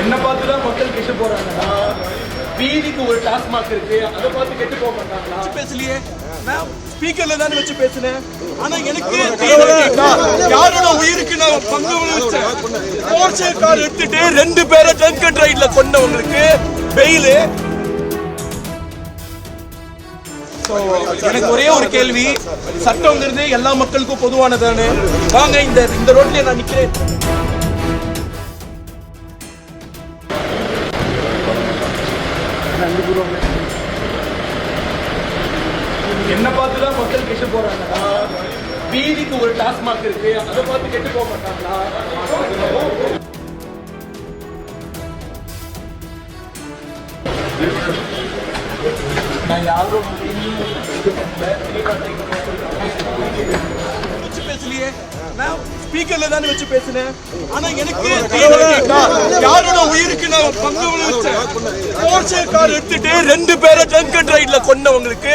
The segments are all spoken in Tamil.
என்ன பார்த்து தான் மக்கள் கெட்டு போறாங்கன்னா வீதிக்கு ஒரு டாஸ்மாக் இருக்கு, அதை பார்த்து கெட்டு போக மாட்டாங்களா? பேசலையே, நான் ஸ்பீக்கர்ல தானே வச்சு பேசினேன். ஆனா எனக்கு யாரோட உயிருக்கு நான் பங்கு வச்சேன். போர்ச்சே கார் எடுத்துட்டு 2 பேரை ட்ரங்க் அண்ட் ரைட்ல கொண்டவங்களுக்கு பெயிலு. எனக்கு ஒரே ஒரு கேள்வி, சட்டம்ங்கிறது எல்லா மக்களுக்கும் பொதுவானதானே? வாங்க இந்த ரோட்லயே நான் நிக்கிறேன். என்ன பார்த்து தான் மக்கள் கெட்டு போறாங்கன்னா வீதிக்கு ஒரு டாஸ்மாக் இருக்கு, அதை பார்த்து கெட்டு போக மாட்டாங்களா? நான் யாரும் பேசலையே, நான் ஸ்பீக்கர்ல தானே வச்சு பேசினேன். ஆனா எனக்கு யாரோட உயிருக்கு நான் பங்கு வச்சேன். போர்ச்சே கார் எடுத்துட்டு 2 பேரை ட்ரங்க் அண்ட் ரைட்ல கொண்டவங்களுக்கு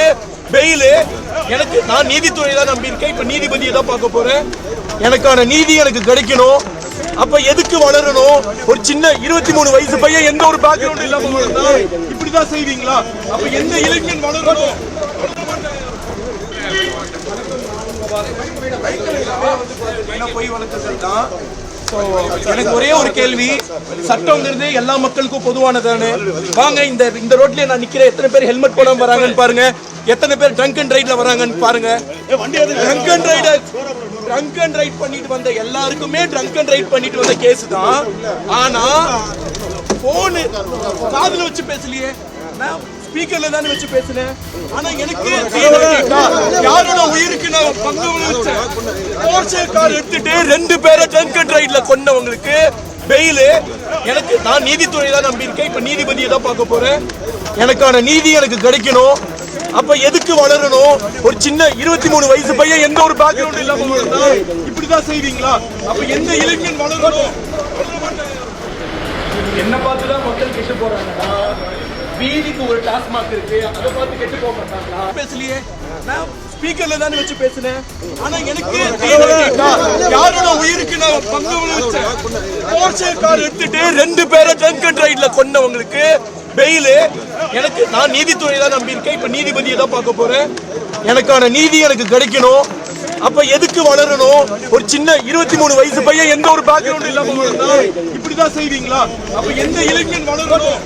பெயிலு. எனக்கு நான் நீதித்துறை தான் நம்பி இருக்கேன். இப்ப நீதிபதியை தான் பார்க்க போறேன். எனக்கான நீதி எனக்கு கிடைக்கணும். அப்ப எதுக்கு வளரணும்? ஒரு சின்ன 23 வயசு பையன் எந்த ஒரு பேக்ரவுண்ட் இல்லாம வளர்ந்தா இப்படிதான் செய்வீங்களா? அப்ப எந்த இளைஞன் வளரணும்? போய் வளர்க்கறது தான். எனக்கு ஒரே ஒரு கேள்வி, சட்டம்ங்கிறது எல்லா மக்களுக்கும் பொதுவானதானே? வாங்க இந்த ரோட்லயே நான் நிக்கிறேன். எத்தனை பேர் ஹெல்மெட் போடாம வராங்கன்னு பாருங்க. எத்தனை பேர் ட்ரங்க் அண்ட் ரைட்ல வராங்கன்னு பாருங்க. ட்ரங்க் அண்ட் ரைட் பண்ணிட்டு வந்த எல்லாருக்குமே ட்ரங்க் அண்ட் ரைட் பண்ணிட்டு வந்த கேஸ் தான். ஆனா போன் காதுல வச்சு பேசலையே, நான் ஸ்பீக்கர்ல தானே வச்சு பேசினேன். ஆனா எனக்கு யாரோட உயிருக்கு நான் பங்கு வச்சேன். போர்ச்சே கார் எடுத்துட்டு 2 பேரை ட்ரங்க் அண்ட் ரைட்ல கொண்டவங்களுக்கு பெயிலு. எனக்கு நான் நீதித்துறை தான் நம்பி இருக்கேன். இப்ப நீதிபதியை தான் பார்க்க போறேன். எனக்கான நீதி எனக்கு கிடைக்கணும். அப்ப எதுக்கு வளரணும்? ஒரு சின்ன 23 வயசு பையன் எந்த ஒரு பேக்ரவுண்ட் இல்லாம வளர்ந்தா இப்படிதான் செய்வீங்களா? அப்ப எந்த இளைஞன் வளரணும்? என்ன பார்த்து தான் மக்கள் கெட்டு போறாங்கன்னா வீதிக்கு ஒரு டாஸ்மாக் இருக்கு, அதை பார்த்து கெட்டு போக மாட்டாங்களா? பேசலையே, நான் ஸ்பீக்கர்ல தானே வச்சு பேசினேன். ஆனா எனக்கு யாரோட உயிருக்கு நான் பங்கு வச்சேன். போர்ச்சே கார் எடுத்துட்டு 2 பேரை ட்ரங்க் அண்ட் ரைட்ல கொண்டவங்களுக்கு பெயிலு. எனக்கு நான் நீதித்துறை தான் நம்பி இருக்கேன். இப்ப நீதிபதியை தான் பார்க்க போறேன். எனக்கான நீதி எனக்கு கிடைக்கணும். அப்ப எதுக்கு வளரணும்? ஒரு சின்ன 23 வயசு பையன் எந்த ஒரு பேக்ரவுண்ட் இல்லாம வளர்ந்தா இப்படிதான் செய்வீங்களா? அப்ப எந்த இளைஞன் வளரணும்?